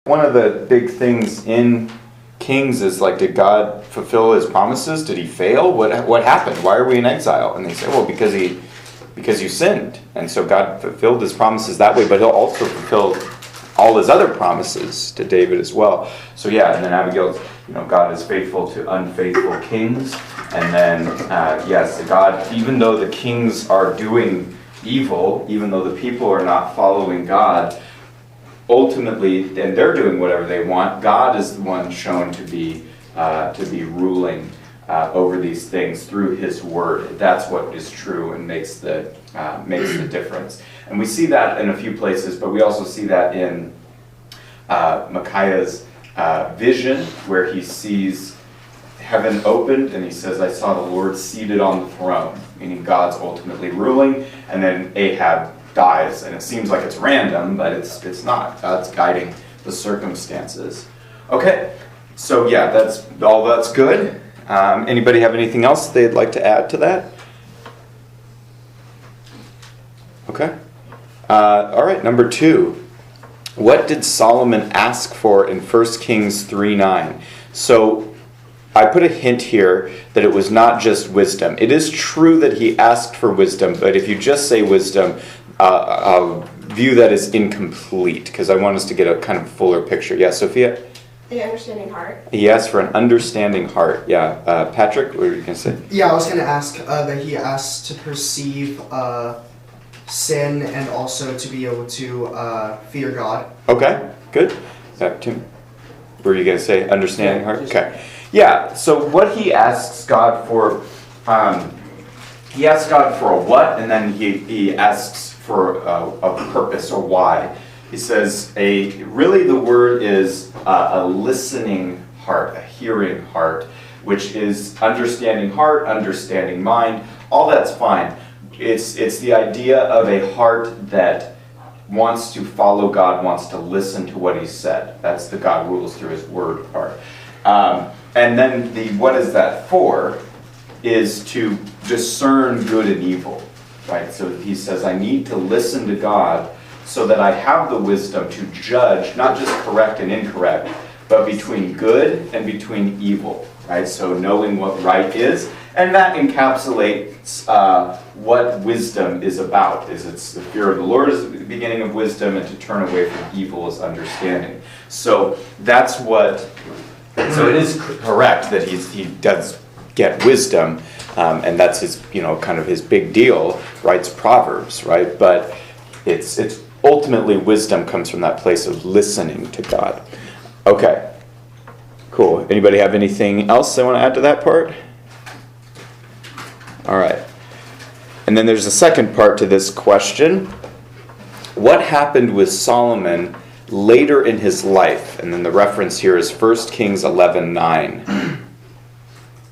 One of the big things in Kings is like, did God fulfill his promises? Did he fail? What happened? Why are we in exile? And they say, well, because you sinned. And so God fulfilled his promises that way, but he'll also fulfill all his other promises to David as well. So yeah, and then Abigail's, God is faithful to unfaithful kings. And then, yes, God, even though the kings are doing evil, even though the people are not following God, ultimately, and they're doing whatever they want, God is the one shown to be ruling over these things through his word. That's what is true and makes the difference. And we see that in a few places, but we also see that in Micaiah's vision, where he sees heaven opened and he says, I saw the Lord seated on the throne, meaning God's ultimately ruling. And then Ahab dies, and it seems like it's random, but it's not. God's guiding the circumstances. Okay, so yeah, that's good. Anybody have anything else they'd like to add to that? Okay. All right, number 2. What did Solomon ask for in 1 Kings 3:9? So I put a hint here that it was not just wisdom. It is true that he asked for wisdom, but if you just say wisdom, I'll view that as incomplete, because I want us to get a kind of fuller picture. Yeah, Sophia? The understanding heart. He asked for an understanding heart. Yeah. Patrick, what were you going to say? Yeah, I was going to ask that he asked to perceive sin and also to be able to fear God. Okay, good. Tim, what were you going to say? Understanding heart? Okay. Yeah, so what he asks God for, he asks God for a what, and then he asks for a purpose or why. He says, really the word is a listening heart, a hearing heart, which is understanding heart, understanding mind. All that's fine. It's the idea of a heart that wants to follow God, wants to listen to what he said. That's the God rules through his word part. And then what is that for is to discern good and evil. Right? So he says, I need to listen to God so that I have the wisdom to judge, not just correct and incorrect, but between good and between evil. Right? So knowing what right is, and that encapsulates what wisdom is about. It's the fear of the Lord is the beginning of wisdom, and to turn away from evil is understanding. So that's what. So it is correct that he does get wisdom, and that's his, kind of his big deal. Writes Proverbs, right? But it's ultimately wisdom comes from that place of listening to God. Okay, cool. Anybody have anything else they want to add to that part? All right. And then there's a second part to this question. What happened with Solomon later in his life? And then the reference here is 1 Kings 11:9.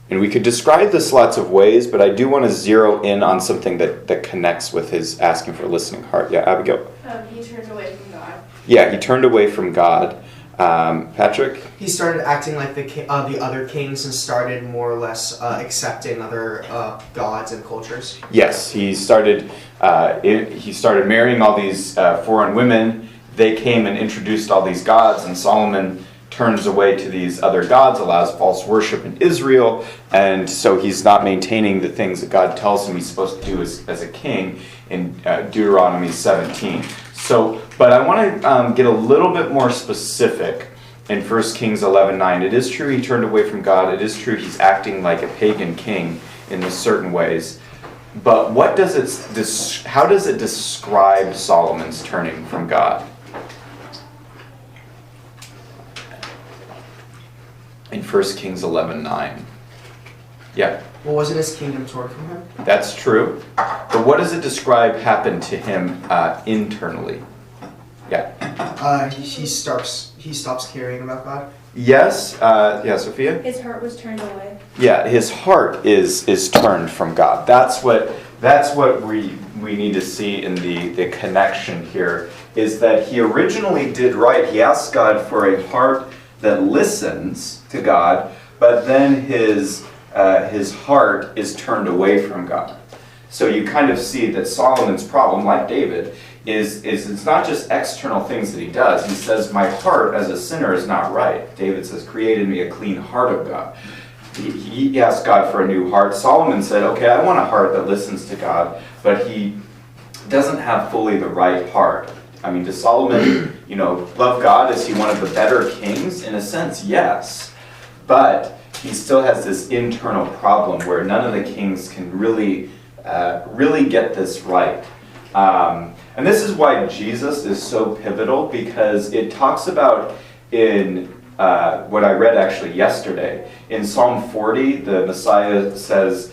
And we could describe this lots of ways, but I do want to zero in on something that connects with his asking for a listening heart. Yeah, Abigail? He turned away from God. Yeah, he turned away from God. Patrick? He started acting like the other kings and started more or less accepting other gods and cultures. Yes, he started marrying all these foreign women. They came and introduced all these gods, and Solomon turns away to these other gods, allows false worship in Israel, and so he's not maintaining the things that God tells him he's supposed to do as a king in Deuteronomy 17. So, but I want to get a little bit more specific in 1 Kings 11:9. It is true he turned away from God. It is true he's acting like a pagan king in certain ways. But how does it describe Solomon's turning from God? In 1 Kings 11:9. Yeah. Well, wasn't his kingdom torn from him? That's true. But what does it describe happened to him internally? Yeah. He stops caring about God. Yes. Yeah, Sophia? His heart was turned away. Yeah, his heart is turned from God. That's what we need to see in the connection here, is that he originally did right. He asked God for a heart that listens to God, but then his heart is turned away from God. So you kind of see that Solomon's problem, like David, is it's not just external things that he does. He says, my heart as a sinner is not right. David says, create in me a clean heart, of God. He asked God for a new heart. Solomon said, okay, I want a heart that listens to God, but he doesn't have fully the right heart. I mean, does Solomon, love God? Is he one of the better kings? In a sense, yes. But he still has this internal problem where none of the kings can really get this right. And this is why Jesus is so pivotal, because it talks about in what I read actually yesterday. In Psalm 40, the Messiah says,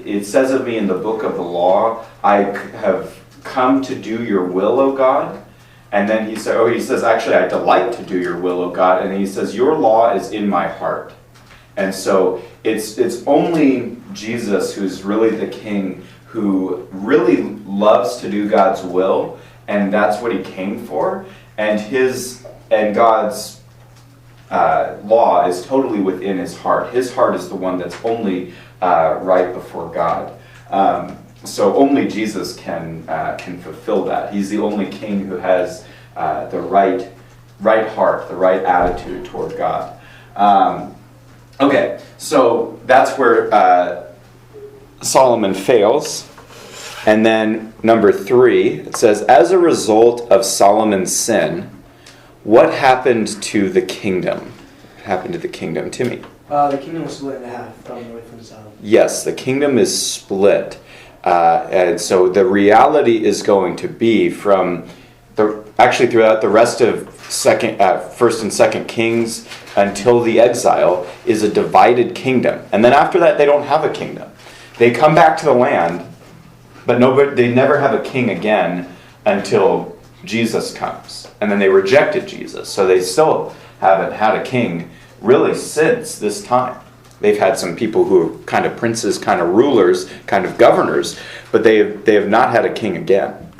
it says of me in the book of the law, I have come to do your will, O God. And then he says, actually, I delight to do your will, O God. And then he says, your law is in my heart. And so it's only Jesus who's really the king, who really loves to do God's will, and that's what he came for. And God's law is totally within his heart. His heart is the one that's only right before God. So only Jesus can fulfill that. He's the only king who has the right heart, the right attitude toward God. Okay, so that's where Solomon fails. And then number 3, it says, as a result of Solomon's sin, what happened to the kingdom? What happened to the kingdom? Timmy? The kingdom was split in half from the way from Solomon. Yes, the kingdom is split. And so the reality is going to be actually throughout the rest of First and Second Kings until the exile is a divided kingdom. And then after that, they don't have a kingdom. They come back to the land, but they never have a king again until Jesus comes. And then they rejected Jesus. So they still haven't had a king really since this time. They've had some people who are kind of princes, kind of rulers, kind of governors, but they have not had a king again.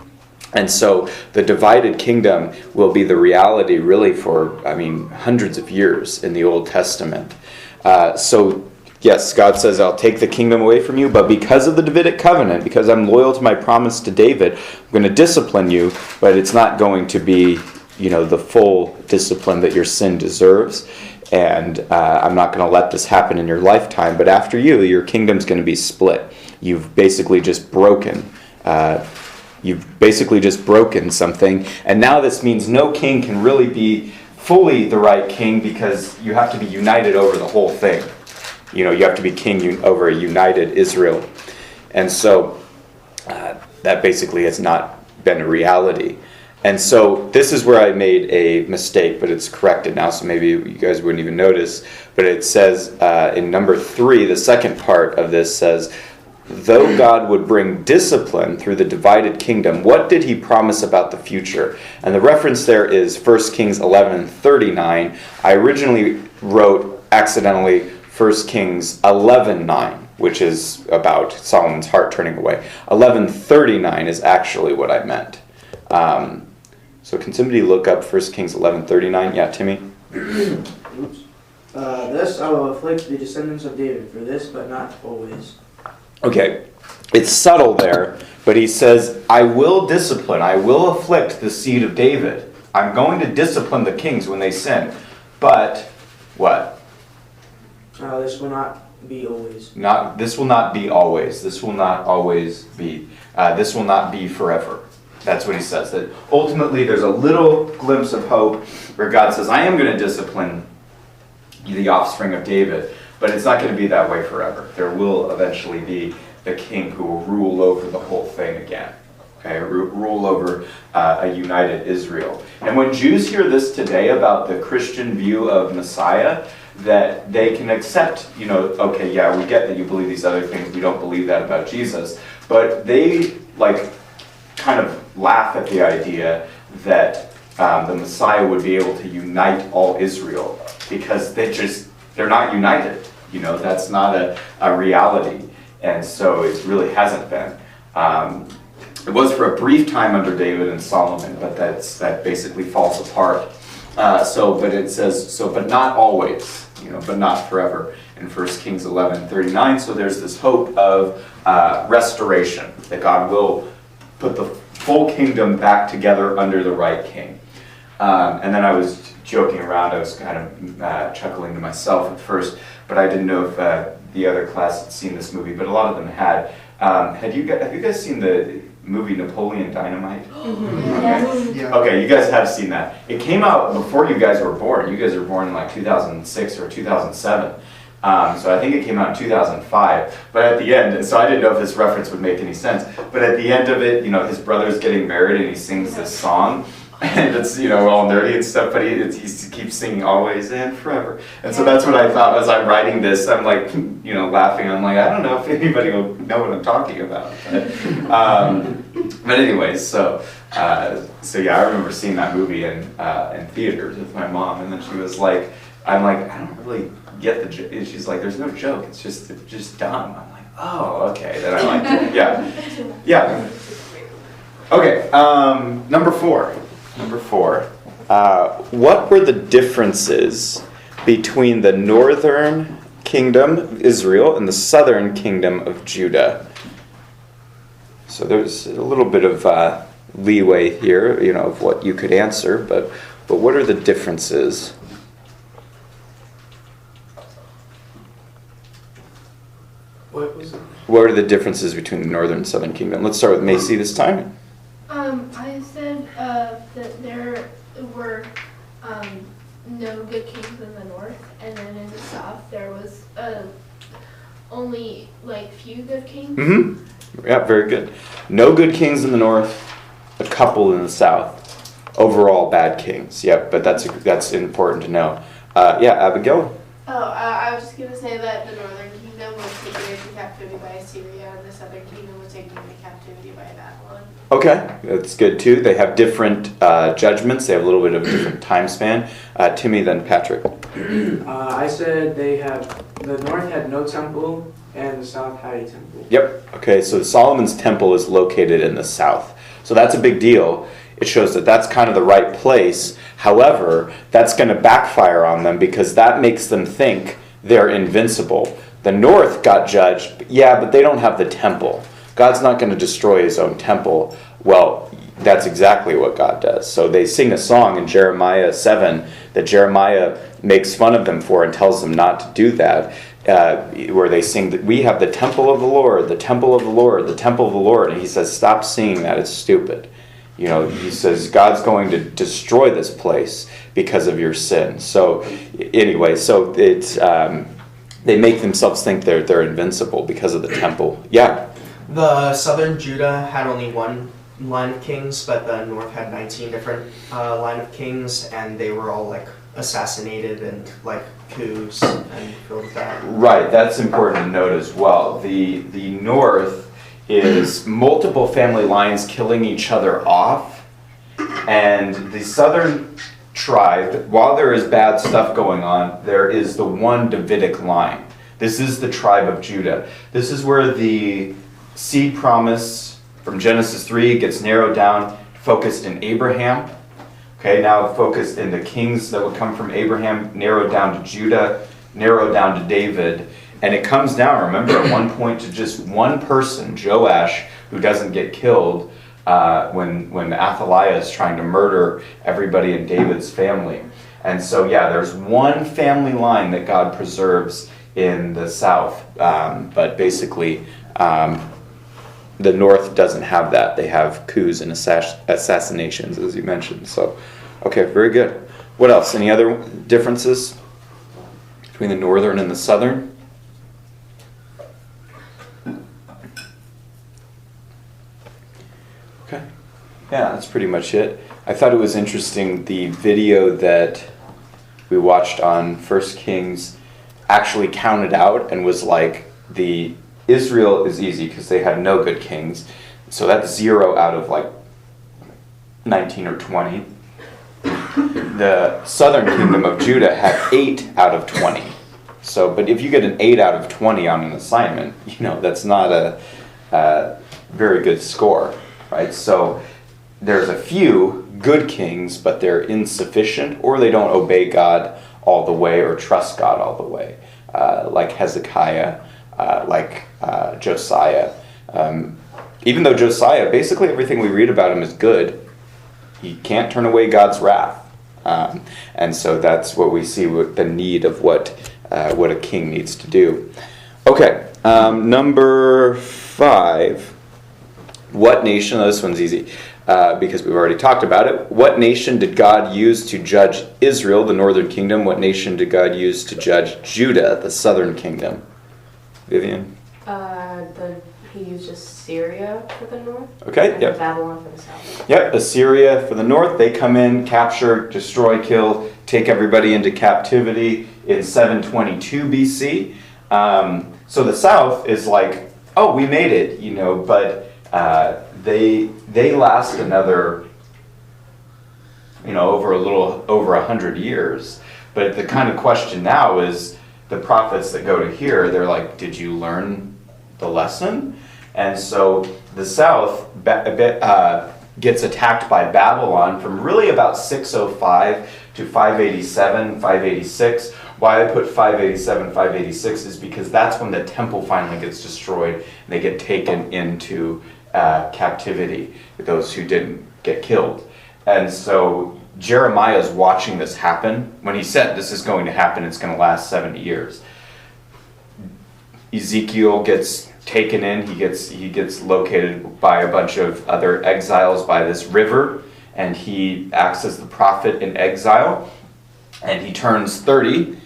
And so the divided kingdom will be the reality really for, hundreds of years in the Old Testament. So yes, God says, I'll take the kingdom away from you, but because of the Davidic covenant, because I'm loyal to my promise to David, I'm going to discipline you, but it's not going to be, the full discipline that your sin deserves. And I'm not going to let this happen in your lifetime, but after you, your kingdom's going to be split. You've basically just broken something, and now this means no king can really be fully the right king, because you have to be united over the whole thing. You have to be king over a united Israel. And so that basically has not been a reality. And so this is where I made a mistake, but it's corrected now, so maybe you guys wouldn't even notice. But it says in number 3, the second part of this says, though God would bring discipline through the divided kingdom, what did he promise about the future? And the reference there is 1 Kings 11:39. I originally wrote accidentally 1 Kings 11:9, which is about Solomon's heart turning away. 11:39 is actually what I meant. So can somebody look up 1 Kings 11:39? Yeah, Timmy? Oops. Thus I will afflict the descendants of David for this, but not always. Okay, it's subtle there, but he says, I will discipline, I will afflict the seed of David. I'm going to discipline the kings when they sin. But, what? This will not be always. This will not be always. This will not always be. This will not be forever. That's what he says. That ultimately there's a little glimpse of hope where God says, I am going to discipline the offspring of David. But it's not going to be that way forever. There will eventually be the king who will rule over the whole thing again. Okay, rule over a united Israel. And when Jews hear this today about the Christian view of Messiah, that they can accept, okay, yeah, we get that you believe these other things, we don't believe that about Jesus. But they, kind of laugh at the idea that the Messiah would be able to unite all Israel, because they're not united. That's not a reality. And so it really hasn't been. It was for a brief time under David and Solomon, but that basically falls apart. But it says, but not always, but not forever in 1 Kings 11:39. So there's this hope of restoration, that God will put the full kingdom back together under the right king. And then I was joking around. I was kind of chuckling to myself at first, but I didn't know if the other class had seen this movie, but a lot of them had. Have you guys seen the movie Napoleon Dynamite? Okay. Yeah. Okay, you guys have seen that. It came out before you guys were born. You guys were born in like 2006 or 2007. So I think it came out in 2005. But at the end, so I didn't know if this reference would make any sense, but at the end of it, his brother's getting married and he sings this song. And it's, all nerdy and stuff, but he keeps singing always and forever. And so that's what I thought as I'm writing this. I'm like, laughing. I'm like, I don't know if anybody will know what I'm talking about. But anyways, so yeah, I remember seeing that movie in theaters with my mom. And then she was like, I'm like, I don't really get the joke. She's like, there's no joke. It's just dumb. I'm like, oh, okay. Then I liked it. Yeah. Okay, number four. What were the differences between the northern kingdom of Israel and the southern kingdom of Judah? So there's a little bit of leeway here, of what you could answer, but what are the differences? What was it? What are the differences between the northern and southern kingdom? Let's start with Macy this time. I said that there were no good kings in the north, and then in the south there was only like few good kings. Mm-hmm. Yeah, very good. No good kings in the north, a couple in the south. Overall bad kings. Yep, but that's important to know. Yeah, Abigail? I was just going to say that the northern kingdom was taken into captivity by Assyria, and the southern kingdom was taken into captivity by Babylon. Okay, that's good too. They have different judgments. They have a little bit of a different time span. Timmy, then Patrick. I said the north had no temple and the south had a temple. Yep. Okay, so Solomon's temple is located in the south. So that's a big deal. It shows that that's kind of the right place. However, that's going to backfire on them because that makes them think they're invincible. The north got judged, but they don't have the temple. God's not going to destroy his own temple. Well, that's exactly what God does. So they sing a song in Jeremiah 7 that Jeremiah makes fun of them for and tells them not to do that, where they sing that we have the temple of the Lord, the temple of the Lord, the temple of the Lord. And he says, stop singing that, it's stupid. He says, God's going to destroy this place because of your sin. So anyway, so it's they make themselves think they're invincible because of the temple. Yeah. The southern Judah had only one line of kings, but the north had 19 different line of kings, and they were all assassinated and coups and filled with that. Right, that's important to note as well. The north is multiple family lines killing each other off, and the southern tribe, while there is bad stuff going on, there is the one Davidic line. This is the tribe of Judah. This is where the seed promise from Genesis 3 gets narrowed down, focused in Abraham. Okay, now focused in the kings that would come from Abraham, narrowed down to Judah, narrowed down to David. And it comes down, remember, at one point to just one person, Joash, who doesn't get killed when Athaliah is trying to murder everybody in David's family. And so, there's one family line that God preserves in the south. But basically, the north doesn't have that. They have coups and assassinations, as you mentioned. So, okay, very good. What else? Any other differences between the northern and the southern? Okay. Yeah, that's pretty much it. I thought it was interesting, the video that we watched on 1 Kings actually counted out and was like, the Israel is easy because they had no good kings. So that's 0 out of 19 or 20. The southern kingdom of Judah had 8 out of 20. So, but if you get an 8 out of 20 on an assignment, that's not a very good score, right? So there's a few good kings, but they're insufficient, or they don't obey God all the way or trust God all the way, like Hezekiah, like Josiah. even though Josiah, basically everything we read about him is good, he can't turn away God's wrath. And so that's what we see with the need of what a king needs to do. Okay, number 5. What nation, this one's easy because we've already talked about it. What nation did God use to judge Israel, the northern kingdom? What nation did God use to judge Judah, the southern kingdom? Vivian? He used Assyria for the north. Okay, and yep. Babylon for the south. Yep, Assyria for the north. They come in, capture, destroy, kill, take everybody into captivity in 722 BC. So the south is like, oh, we made it, but they last another, over 100 years. But the kind of question now is the prophets that go to here, they're like, did you learn the lesson? And so the south gets attacked by Babylon from really about 605 to 587, 586. Why I put 587, 586 is because that's when the temple finally gets destroyed and they get taken into captivity, those who didn't get killed. And so Jeremiah is watching this happen. When he said this is going to happen, it's going to last 70 years. Ezekiel gets taken in. He gets located by a bunch of other exiles by this river, and he acts as the prophet in exile. And he turns 30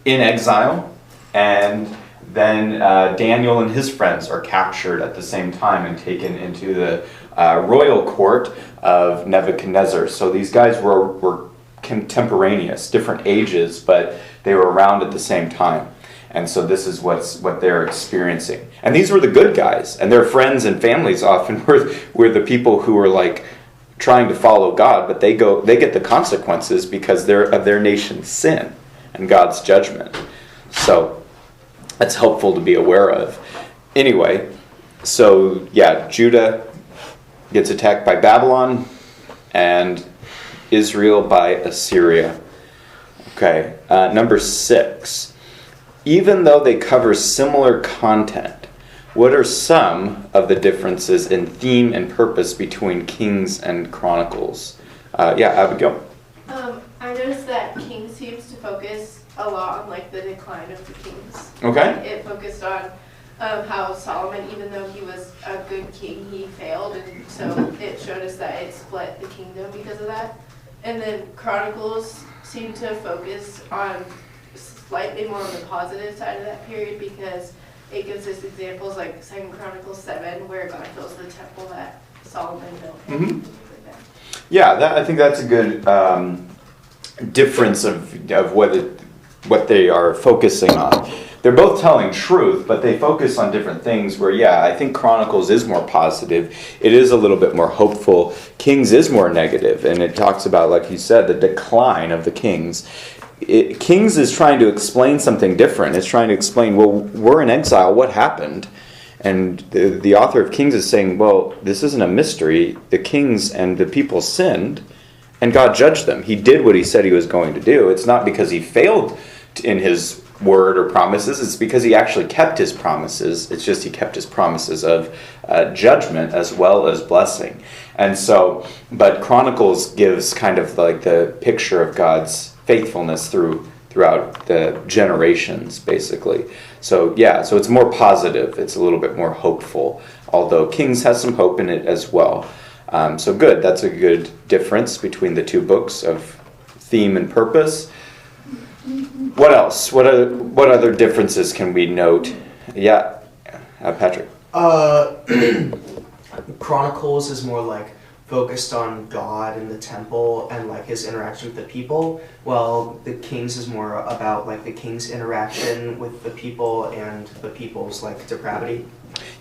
in exile, and then Daniel and his friends are captured at the same time and taken into the royal court of Nebuchadnezzar. So these guys were contemporaneous, different ages, but they were around at the same time. And so this is what they're experiencing. And these were the good guys, and their friends and families often were the people who were like trying to follow God, but they get the consequences because of their nation's sin and God's judgment. So that's helpful to be aware of. Anyway, so yeah, Judah gets attacked by Babylon and Israel by Assyria. Okay, number 6. Even though they cover similar content, what are some of the differences in theme and purpose between Kings and Chronicles? Abigail. I noticed that King seems to focus a lot on the decline of the kings. Okay. It focused on how Solomon, even though he was a good king, he failed, and so it showed us that it split the kingdom because of that. And then Chronicles seemed to focus on slightly more on the positive side of that period because it gives us examples like 2 Chronicles 7 where God fills the temple that Solomon built. Mm-hmm. Yeah, I think that's a good difference of what they are focusing on. They're both telling truth, but they focus on different things where, I think Chronicles is more positive. It is a little bit more hopeful. Kings is more negative, and it talks about, like you said, the decline of the kings. Kings is trying to explain something different. It's trying to explain, well, we're in exile, what happened? And the author of Kings is saying, well, this isn't a mystery. The kings and the people sinned, and God judged them. He did what he said he was going to do. It's not because he failed in his word or promises. It's because he actually kept his promises. It's just he kept his promises of judgment as well as blessing. And so, but Chronicles gives kind of like the picture of God's faithfulness throughout the generations, basically. So so it's more positive. It's a little bit more hopeful, although Kings has some hope in it as well. So good. That's a good difference between the two books of theme and purpose. What else? What other differences can we note? Patrick. Chronicles is more focused on God and the temple and his interaction with the people, while the Kings is more about the king's interaction with the people and the people's depravity.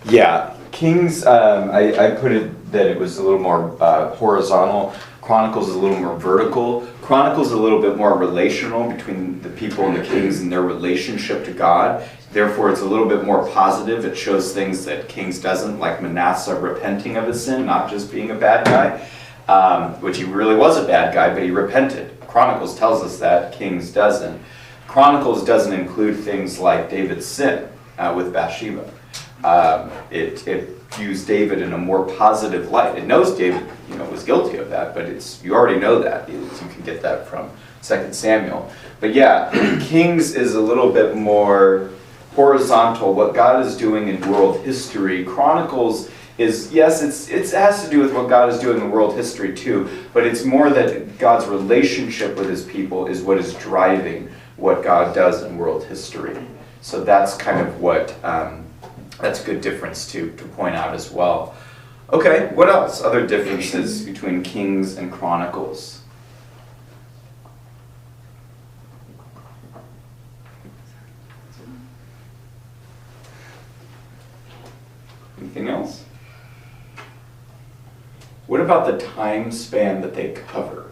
Yeah, Kings, I put it that it was a little more horizontal. Chronicles is a little more vertical. Chronicles is a little bit more relational between the people and the kings and their relationship to God. Therefore, it's a little bit more positive. It shows things that Kings doesn't, like Manasseh repenting of his sin, not just being a bad guy, which he really was a bad guy, but he repented. Chronicles tells us that. Kings doesn't. Chronicles doesn't include things like David's sin with Bathsheba. It views David in a more positive light. It knows David, was guilty of that, but you already know that. You can get that from 2 Samuel. But yeah, Kings is a little bit more horizontal, what God is doing in world history. Chronicles is, yes, it has to do with what God is doing in world history too, but it's more that God's relationship with his people is what is driving what God does in world history. So that's kind of what, that's a good difference to point out as well. Okay, what else? Other differences between Kings and Chronicles? Anything else? What about the time span that they cover?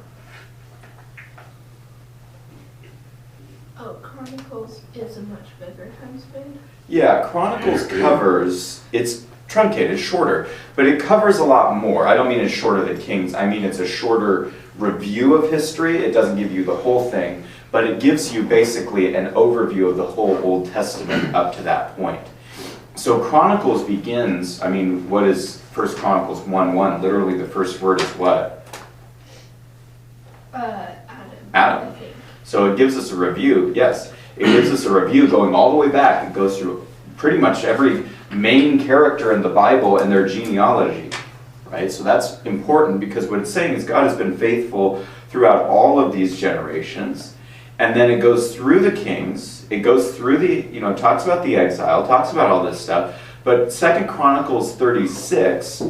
Oh, Chronicles is a much bigger time span. Yeah, Chronicles covers, it's truncated, shorter, but it covers a lot more. I don't mean it's shorter than Kings, I mean it's a shorter review of history. It doesn't give you the whole thing, but it gives you basically an overview of the whole Old Testament up to that point. So Chronicles begins, what is 1 Chronicles 1:1? Literally the first word is what? Adam. So it gives us a review, yes. It gives us a review going all the way back. It goes through pretty much every main character in the Bible and their genealogy, right? So that's important because what it's saying is God has been faithful throughout all of these generations. And then it goes through the kings. It goes through it talks about the exile, talks about all this stuff. But 2 Chronicles 36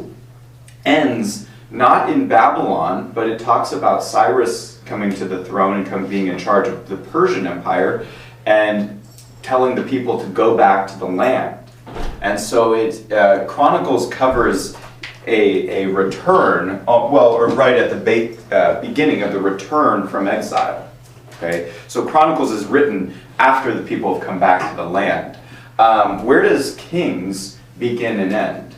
ends not in Babylon, but it talks about Cyrus coming to the throne and being in charge of the Persian Empire and telling the people to go back to the land. And so Chronicles covers a return, or right at the beginning of the return from exile. Okay, so Chronicles is written after the people have come back to the land. Where does Kings begin and end?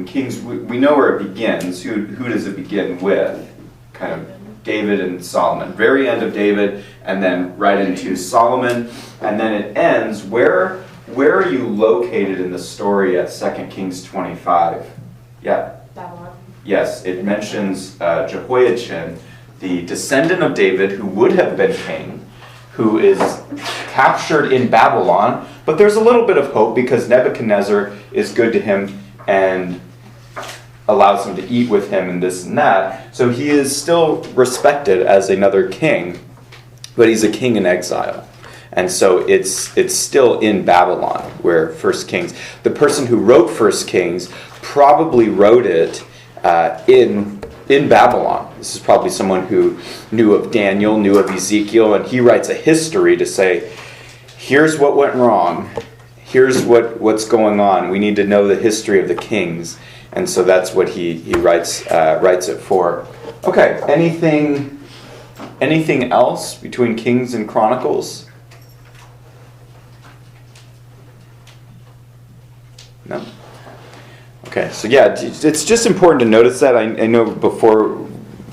Kings, we know where it begins. Who does it begin with? Kind of David and Solomon. Very end of David, and then right into Solomon, and then it ends. Where are you located in the story at 2 Kings 25? Yeah. Babylon. Yes, it mentions Jehoiachin, the descendant of David, who would have been king, who is captured in Babylon. But there's a little bit of hope because Nebuchadnezzar is good to him and allows him to eat with him and this and that. So he is still respected as another king, but he's a king in exile. And so it's still in Babylon, where 1 Kings, the person who wrote 1 Kings probably wrote it in Babylon. This is probably someone who knew of Daniel, knew of Ezekiel, and he writes a history to say, here's what went wrong, here's what's going on. We need to know the history of the kings. And so that's what he writes it for. Okay, anything else between Kings and Chronicles? No? Okay, so yeah, it's just important to notice that. I know before,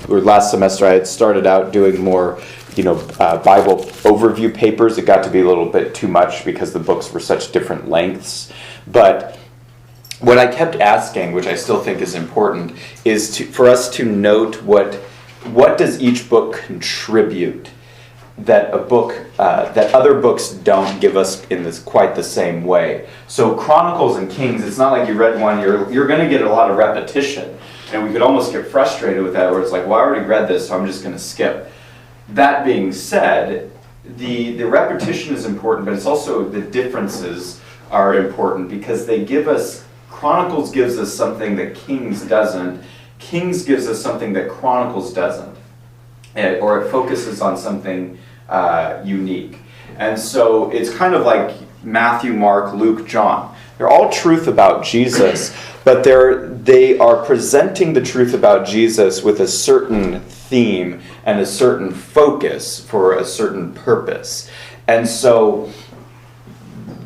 or last semester, I had started out doing more, Bible overview papers. It got to be a little bit too much because the books were such different lengths. But what I kept asking, which I still think is important, is for us to note what does each book contribute that that other books don't give us in this quite the same way. So Chronicles and Kings, it's not like you read one, you're going to get a lot of repetition. And we could almost get frustrated with that, where it's like, well, I already read this, so I'm just going to skip. That being said, the repetition is important, but it's also the differences are important because they give us, Chronicles gives us something that Kings doesn't. Kings gives us something that Chronicles doesn't. Or it focuses on something unique. And so it's kind of like Matthew, Mark, Luke, John. They're all truth about Jesus, but they are presenting the truth about Jesus with a certain theme and a certain focus for a certain purpose. And so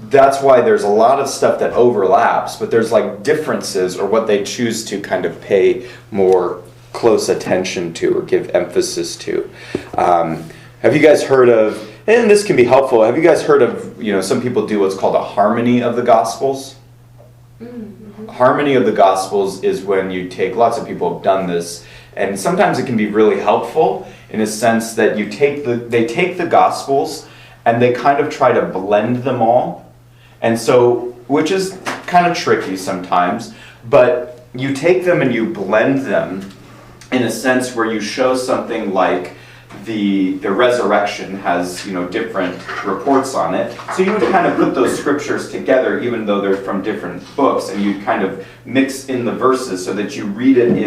that's why there's a lot of stuff that overlaps, but there's like differences or what they choose to kind of pay more close attention to or give emphasis to. Have you guys heard of And this can be helpful. Have you guys heard of, some people do what's called a harmony of the Gospels? Harmony of the Gospels is when you take, lots of people have done this, and sometimes it can be really helpful in a sense that they take the Gospels and they kind of try to blend them all. And so, which is kind of tricky sometimes, but you take them and you blend them in a sense where you show something like the resurrection has, different reports on it. So you would kind of put those scriptures together, even though they're from different books, and you kind of mix in the verses so that you read it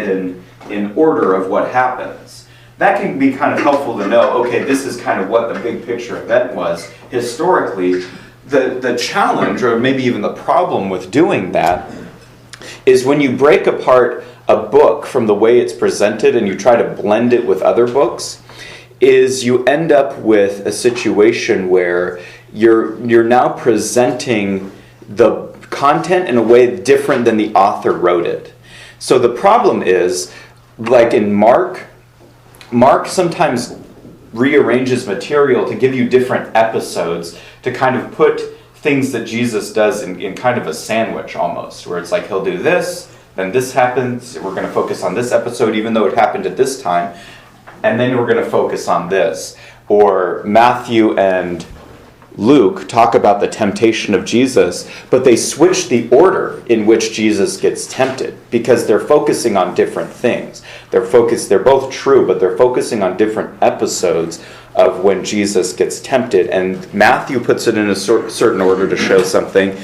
in order of what happens. That can be kind of helpful to know, okay, this is kind of what the big picture event was historically. The challenge, or maybe even the problem with doing that, is when you break apart a book from the way it's presented and you try to blend it with other books, is you end up with a situation where you're now presenting the content in a way different than the author wrote it. So the problem is, like in Mark sometimes rearranges material to give you different episodes to kind of put things that Jesus does in kind of a sandwich almost, where it's like he'll do this, then this happens, we're going to focus on this episode even though it happened at this time, and then we're going to focus on this. Or Matthew and Luke talk about the temptation of Jesus, but they switch the order in which Jesus gets tempted because they're focusing on different things. They're both true, but they're focusing on different episodes of when Jesus gets tempted. And Matthew puts it in a certain order to show something,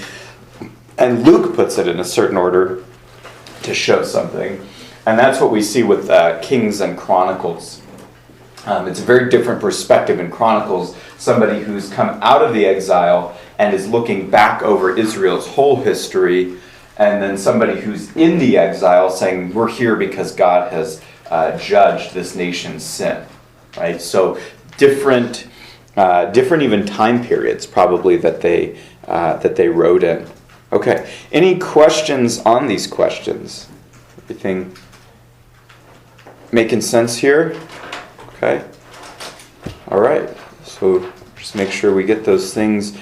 and Luke puts it in a certain order to show something. And that's what we see with Kings and Chronicles. It's a very different perspective in Chronicles. Somebody who's come out of the exile and is looking back over Israel's whole history, and then somebody who's in the exile saying, we're here because God has judged this nation's sin. Right? So different even time periods probably that they wrote in. Okay. Any questions on these questions? Everything making sense here? Okay. All right. So just make sure we get those things